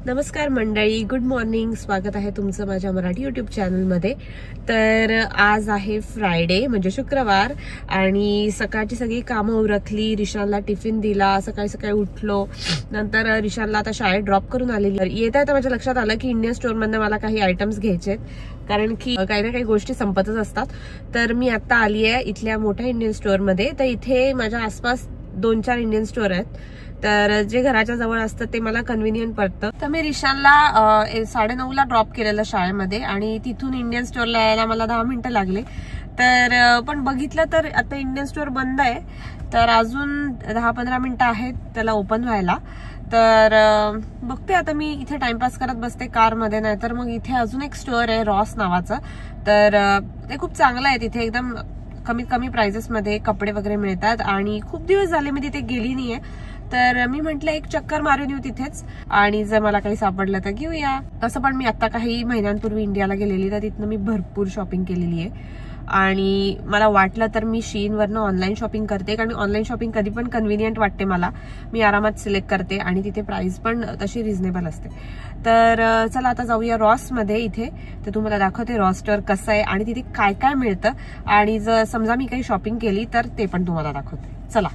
नमस्कार मंडळी, good morning. स्वागत आहे तुमचं माझ्या मराठी यूट्यूब चॅनलमध्ये. तर आज आहे फ्रायडे म्हणजे शुक्रवार आणि सकाळची सगळी कामं उरकली. रिशानला टिफिन दिला, सकाळी सकाळी उठलो, नंतर रिशानला आता शाळेत ड्रॉप करून आलेली. येता येता माझ्या लक्षात आलं की इंडियन स्टोअरमधनं मला काही आयटम्स घ्यायचे कारण की काही ना काही गोष्टी संपतच असतात. तर मी आता आली आहे इथल्या मोठ्या इंडियन स्टोअरमध्ये. तर इथे माझ्या आसपास 2-4 इंडियन स्टोअर आहेत. तर जे घराच्या जवळ असतं ते मला कन्व्हिनियंट पडतं. तर मी रिशानला 9:30ला ड्रॉप केलेलं शाळेमध्ये आणि तिथून इंडियन स्टोअरला यायला मला 10 मिनिटं लागले. तर पण बघितलं तर आता इंडियन स्टोअर बंद आहे. तर अजून 10-15 मिनिटं आहेत त्याला ओपन व्हायला. तर बघते आता मी इथे टाइमपास करत बसते कारमध्ये. नाहीतर मग इथे अजून एक स्टोअर आहे रॉस नावाचं. तर ते खूप चांगलं आहे. तिथे एकदम कमीत कमी प्राइसेसमध्ये कपडे वगैरे मिळतात आणि खूप दिवस झाले मी तिथे गेली नाहीये. तर मी म्हटलं एक चक्कर मारून येऊ तिथेच आणि जर मला काही सापडलं तर घेऊया. तसं पण मी आता काही महिन्यांपूर्वी इंडियाला गेलेली, तर तिथनं मी भरपूर शॉपिंग केलेली आहे आणि मला वाटलं तर मी शीनवरनं ऑनलाईन शॉपिंग करते कारण ऑनलाईन शॉपिंग कधी पण कन्व्हिनियंट वाटते मला. मी आरामात सिलेक्ट करते आणि तिथे प्राइस पण तशी रिझनेबल असते. तर चला आता जाऊया रॉसमध्ये. इथे तर तुम्हाला दाखवते रॉस स्टोअर कसं आहे आणि तिथे काय काय मिळतं आणि जर समजा मी काही शॉपिंग केली तर ते पण तुम्हाला दाखवते. चला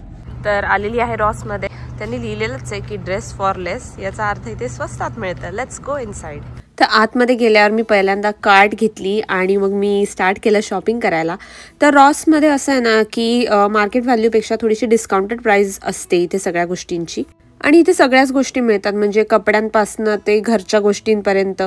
तर आलेली आहे रॉसमध्ये. त्यांनी लिहिलेलंच आहे की ड्रेस फॉर लेस, याचा अर्थ इथे स्वस्तात मिळतं. Let's go inside. तर आतमध्ये गेल्यावर मी पहिल्यांदा कार्ड घेतली आणि मग मी स्टार्ट केलं शॉपिंग करायला. तर रॉसमध्ये असं आहे ना की मार्केट व्हॅल्यूपेक्षा थोडीशी डिस्काउंटेड प्राइस असते इथे सगळ्या गोष्टींची आणि इथे सगळ्याच गोष्टी मिळतात म्हणजे कपड्यांपासनं ते घरच्या गोष्टींपर्यंत.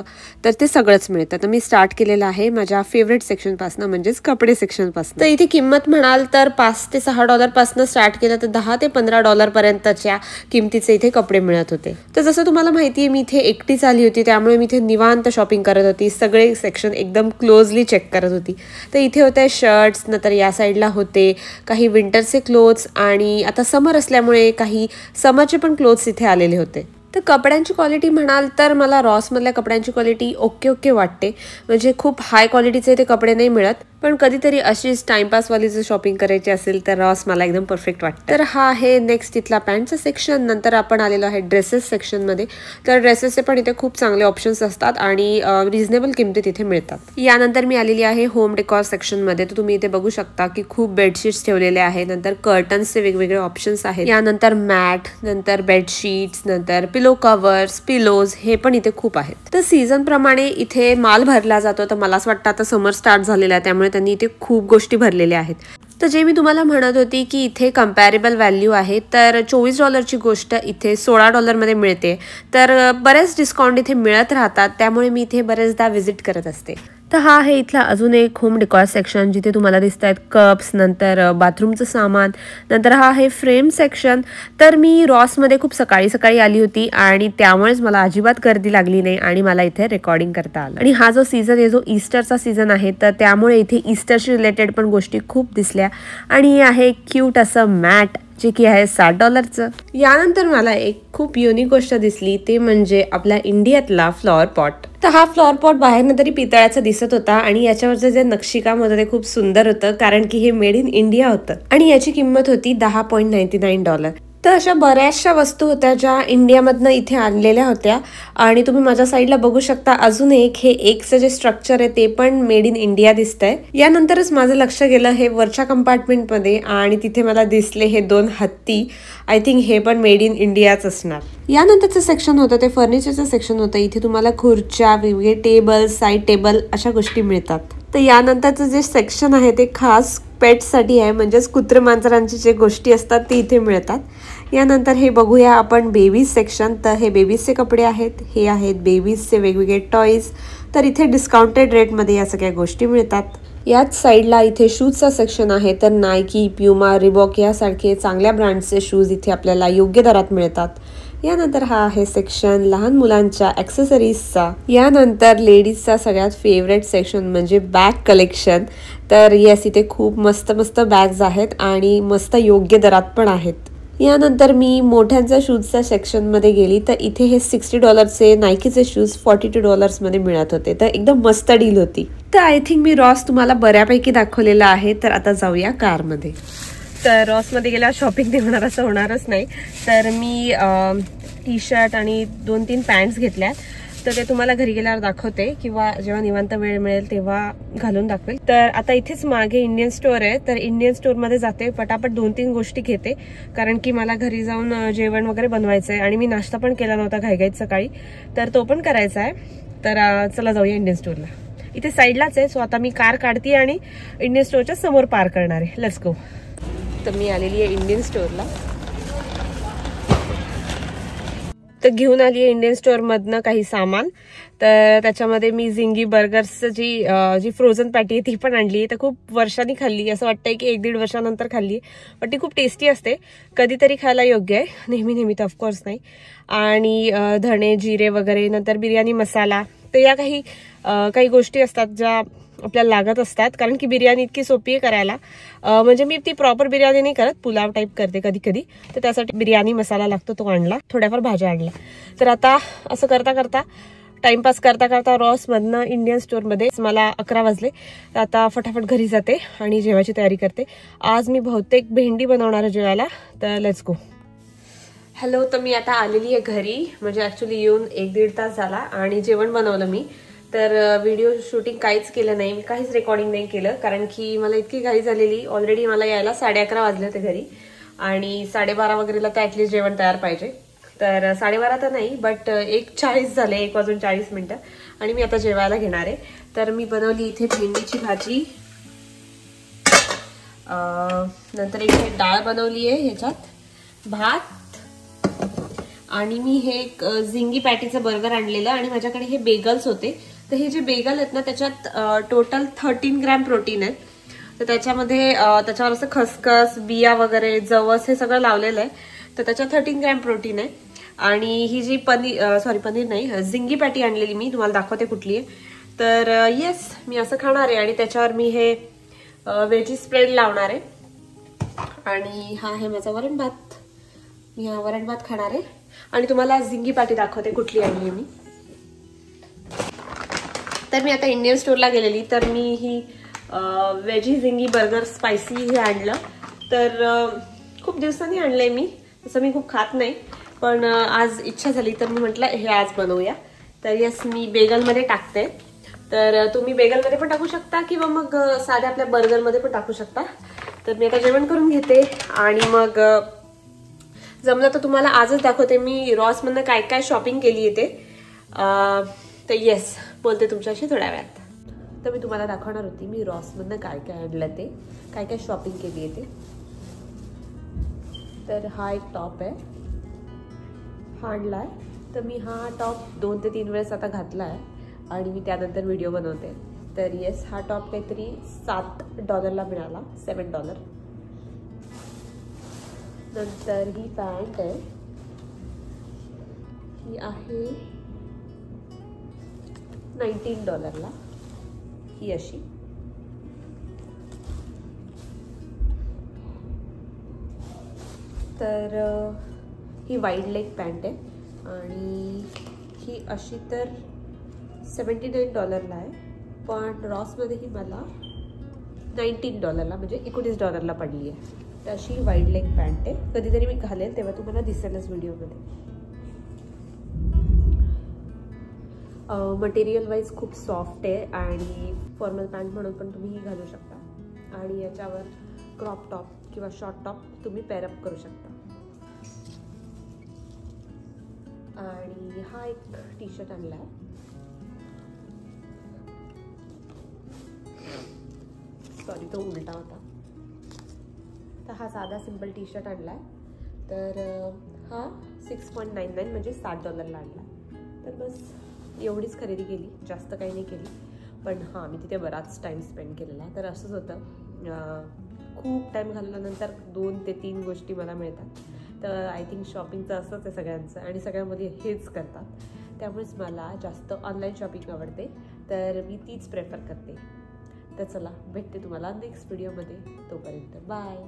तर ते सगळंच मिळतं. तर मी स्टार्ट केलेलं आहे माझ्या फेवरेट सेक्शनपासनं म्हणजेच कपडे सेक्शनपासनं. तर इथे किंमत म्हणाल तर $5 ते $6 स्टार्ट केलं तर $10 ते $15 पर्यंतच्या किमतीचे इथे कपडे मिळत होते. तर जसं तुम्हाला माहिती आहे मी इथे एकटीच आली होती त्यामुळे मी इथे निवांत शॉपिंग करत होती. सगळे सेक्शन एकदम क्लोजली चेक करत होती. तर इथे होते शर्ट्स, नंतर या साईडला होते काही विंटरचे क्लोथ्स आणि आता समर असल्यामुळे काही समरचे पण क्लोथ्स इथे आलेले होते. तर कपड्यांची क्वालिटी म्हणाल तर मला रॉसमधल्या कपड्यांची क्वालिटी ओके वाटते. म्हणजे खूप हाय क्वालिटीचे ते कपडे नाही मिळत, पण कधीतरी अशीच टाइमपासवाली जर शॉपिंग करायची असेल तर रॉस मला एकदम परफेक्ट वाटतं. तर हा आहे नेक्स्ट इथला पॅन्टचं सेक्शन. नंतर आपण आलेलो आहे ड्रेसेस सेक्शनमध्ये. तर ड्रेसेसचे पण इथे खूप चांगले ऑप्शन्स असतात आणि रिझनेबल किमतीत इथे मिळतात. यानंतर मी आलेली आहे होम डेकॉर सेक्शनमध्ये. तर तुम्ही इथे बघू शकता की खूप बेडशीट्स ठेवलेले आहेत, नंतर कर्टन्सचे वेगवेगळे ऑप्शन्स आहेत, यानंतर मॅट, नंतर बेडशीट्स, नंतर पिलो कव्हर्स, पिलोज हे पण इथे खूप आहेत. तर सीझन प्रमाणे इथे माल भरला जातो. तर मला असं वाटतं आता समर स्टार्ट झालेला आहे त्यामुळे त्यांनी इथे खूप गोष्टी भरलेल्या आहेत. तर जे मी तुम्हाला म्हणत होती की इथे कम्पॅरेबल व्हॅल्यू आहे, तर $24ची गोष्ट इथे $16 मिळते. तर बरेच डिस्काउंट इथे मिळत राहतात त्यामुळे मी इथे बरेचदा व्हिजिट करत असते. तर हा आहे इथला अजून एक होम डेकॉर सेक्शन जिथे तुम्हाला दिसत आहेत कप्स, नंतर बाथरूमचं सामान, नंतर हा आहे फ्रेम सेक्शन. तर मी रॉसमध्ये खूप सकाळी आली होती आणि त्यामुळेच मला अजिबात गर्दी लागली नाही आणि मला इथे रेकॉर्डिंग करता आलं. आणि हा जो सीझन आहे जो ईस्टरचा सीझन आहे तर त्यामुळे इथे ईस्टरशी रिलेटेड पण गोष्टी खूप दिसल्या आणि हे आहे क्यूट असं मॅट जे की आहे $60चं. यानंतर मला एक खूप युनिक गोष्ट दिसली ते म्हणजे आपल्या इंडियातला फ्लॉवर पॉट. तर हा फ्लॉवर पॉट बाहेरनं तरी पितळाचा दिसत होता आणि याच्यावरचं जे नक्षीकाम होतं ते खूप सुंदर होतं कारण की हे मेड इन इंडिया होतं आणि याची किंमत होती $10.99. तर अशा बऱ्याचशा वस्तू होत्या ज्या इंडियामधनं इथे आणलेल्या होत्या आणि तुम्ही माझ्या साईडला बघू शकता अजून एक हे एकचं जे स्ट्रक्चर आहे ते पण मेड इन इंडिया दिसतंय. यानंतरच माझं लक्ष गेलं हे वरच्या कंपार्टमेंटमध्ये आणि तिथे मला दिसले हे 2 हत्ती. आय थिंक हे पण मेड इन इंडियाच असणार. यानंतरचं सेक्शन होतं ते फर्निचरचं सेक्शन होतं. इथे तुम्हाला खुर्च्या, वेगवेगळे टेबल, साईड टेबल अशा गोष्टी मिळतात. तर यानंतरचं जे सेक्शन आहे ते खास पेट्ससाठी आहे म्हणजेच कुत्रे मांजरांची जे गोष्टी असतात ते इथे मिळतात. यानंतर हे बघूया आपण बेबीज सेक्शन. तर हे बेबीजचे कपडे आहेत, हे आहेत बेबीजचे वेगवेगळे टॉयज. तर इथे डिस्काउंटेड रेटमध्ये या सगळ्या गोष्टी मिळतात. याच साईडला इथे शूजचा सेक्शन आहे. तर नायकी, प्युमा, रिबॉक यासारखे चांगल्या ब्रँड्सचे शूज इथे आपल्याला योग्य दरात मिळतात. यानंतर हा आहे सेक्शन लहान मुलांच्या ॲक्सेसरीजचा. यानंतर लेडीजचा सगळ्यात फेवरेट सेक्शन म्हणजे बॅग कलेक्शन. तर येस इथे खूप मस्त बॅग्स आहेत आणि मस्त योग्य दरात पण आहेत. यानंतर मी मोठ्यांच्या शूजच्या सेक्शनमध्ये गेली तर इथे हे $60चे नायकीचे शूज $42मध्ये मिळत होते. तर एकदम मस्त डील होती. तर आय थिंक मी रॉस तुम्हाला बऱ्यापैकी दाखवलेला आहे. तर आता जाऊया कारमध्ये. तर रॉसमध्ये गेल्यावर शॉपिंग नाही होणार असं होणारच नाही. तर मी टी शर्ट आणि 2-3 पॅन्ट्स घेतल्या. तर ते तुम्हाला घरी गेल्यावर दाखवते किंवा जेव्हा निवांत वेळ मिळेल तेव्हा घालून दाखवेल. तर आता इथेच मागे इंडियन स्टोअर आहे. तर इंडियन स्टोअरमध्ये जाते, पटापट 2-3 गोष्टी घेते, कारण की मला घरी जाऊन जेवण वगैरे बनवायचं आहे आणि मी नाश्ता पण केला नव्हता घाईघाईत सकाळी, तर तो पण करायचा आहे. तर चला जाऊया इंडियन स्टोअरला. इथे साईडलाच आहे. सो आता मी कार काढते आणि इंडियन स्टोअरच्या समोर पार्क करणार आहे. Let's go. तर मी आलेली आहे इंडियन स्टोअरला. तर घेऊन आली आहे इंडियन स्टोअर मधनं काही सामान. तर त्याच्यामध्ये मी झिंगी बर्गर्सची जी फ्रोझन पॅटी आहे ती पण आणली. तर खूप वर्षांनी खाल्ली, असं वाटतंय की 1-1.5 वर्षानंतर खाल्ली, पण ती खूप टेस्टी असते. कधीतरी खायला योग्य आहे, नेहमी तर ऑफकोर्स नाही. आणि धणे जिरे वगैरे, नंतर बिर्याणी मसाला. तर या काही गोष्टी असतात ज्या आपल्याला लागत असतात, कारण की बिर्याणी इतकी सोपी आहे करायला. म्हणजे मी ती प्रॉपर बिर्याणी नाही करत, पुलाव टाईप करते कधी कधी. तर त्यासाठी बिर्याणी मसाला लागतो, तो आणला. थोड्याफार भाज्या आणल्या. तर आता असं करता टाइमपास करता रॉसमधनं इंडियन स्टोअरमध्ये मला 11 वाजले. तर आता फटाफट घरी जाते आणि जेवायची तयारी करते. आज मी बहुतेक भेंडी बनवणार आहे जेवायला. तर लेट्स गो. हॅलो. तर मी आता आलेली आहे घरी, म्हणजे ऍक्च्युली येऊन 1-1.5 तास झाला आणि जेवण बनवलं मी. तर व्हिडिओ शूटिंग काहीच केलं नाही मी, काहीच रेकॉर्डिंग नाही केलं, कारण की मला इतकी घाई झालेली. ऑलरेडी मला यायला 11:30 वाजले होते घरी आणि 12:30 वगैरेला तर ऍटलीस्ट जेवण तयार पाहिजे. तर 12:30 तर नाही, बट 1:40 झाले, 1:40 आणि मी आता जेवायला घेणार आहे. तर मी बनवली इथे भेंडीची भाजी, नंतर इथे डाळ बनवली आहे, ह्याच्यात भात, आणि मी हे एक झिंगी पॅटीचं बर्गर आणलेलं आणि माझ्याकडे हे बेगल्स होते. तर हे जे बेगल आहेत ना, त्याच्यात टोटल 13 ग्रॅम प्रोटीन आहे. तर त्याच्यावर असं खसखस, बिया वगैरे, जवस हे सगळं लावलेलं आहे. तर त्याच्यात 13 ग्रॅम प्रोटीन आहे. आणि ही जी पनीर नाही, झिंगी पॅटी आणलेली मी, तुम्हाला दाखवते कुठली आहे. तर येस, मी असं खाणार आहे आणि त्याच्यावर मी हे व्हेजी स्प्रेड लावणार आहे. आणि हा आहे माझा वरण भात. मी हा वरण भात खाणार आहे आणि तुम्हाला झिंगी पॅटी दाखवते कुठली आणली मी. तर मी आता इंडियन स्टोअरला गेलेली, तर मी ही व्हेजी झिंगी बर्गर स्पायसी हे आणलं. तर खूप दिवसांनी आणलंय मी, तसं मी खूप खात नाही, पण आज इच्छा झाली तर मी म्हटलं हे आज बनवूया. तर यस, मी बेगलमध्ये टाकते. तर तुम्ही बेगलमध्ये पण टाकू शकता किंवा मग साध्या आपल्या बर्गरमध्ये पण टाकू शकता. तर मी आता जेवण करून घेते आणि मग जमलं तर तुम्हाला आजच दाखवते मी रॉसमधनं काय काय शॉपिंग केली आहे ते. तर येस, बोलते तुमच्याशी थोड्या वेळात. तर मी तुम्हाला दाखवणार होती मी रॉसमधनं काय काय आणलं ते, काय काय शॉपिंग केली आहे ते. तर हा एक टॉप आहे, हा आणला आहे. तर मी हा टॉप 2 ते 3 वेळेस आता घातला आहे आणि मी त्यानंतर व्हिडिओ बनवते. तर येस, हा टॉप काहीतरी $7 मिळाला, $7. नंतर ही पॅन्ट आहे, ही आहे $19 ही अशी. तर ही वाईड लेग पॅन्ट आहे आणि ही अशी तर $79 आहे, पण रॉसमध्ये ही मला $19 म्हणजे $19 पडली आहे. तर अशी वाईड लेग पॅन्ट आहे. कधीतरी मी घालेल तेव्हा तुम्हाला दिसेलच व्हिडिओमध्ये. मटेरियल वाईज खूप सॉफ्ट आहे आणि फॉर्मल पॅन्ट म्हणून पण तुम्ही ही घालू शकता आणि याच्यावर क्रॉप टॉप किंवा शॉर्ट टॉप तुम्ही पेअरअप करू शकता. आणि हा एक टी शर्ट आणला आहे, सॉरी तो उलटा होता. तर हा साधा सिंपल टी शर्ट आणला आहे. तर हा $6.99 म्हणजे $7 आणला. तर बस एवढीच खरेदी केली, जास्त काही नाही केली. पण हां, मी तिथे बराच टाईम स्पेंड केलेला. तर असंच होतं, खूप टाईम घालवल्यानंतर 2 ते 3 गोष्टी मला मिळतात. तर आय थिंक शॉपिंगचं असंच आहे सगळ्यांचं आणि सगळ्यामध्ये हेच करतात. त्यामुळेच मला जास्त ऑनलाईन शॉपिंग आवडते, तर मी तीच प्रेफर करते. तर चला, भेटते तुम्हाला नेक्स्ट व्हिडिओमध्ये. तोपर्यंत बाय.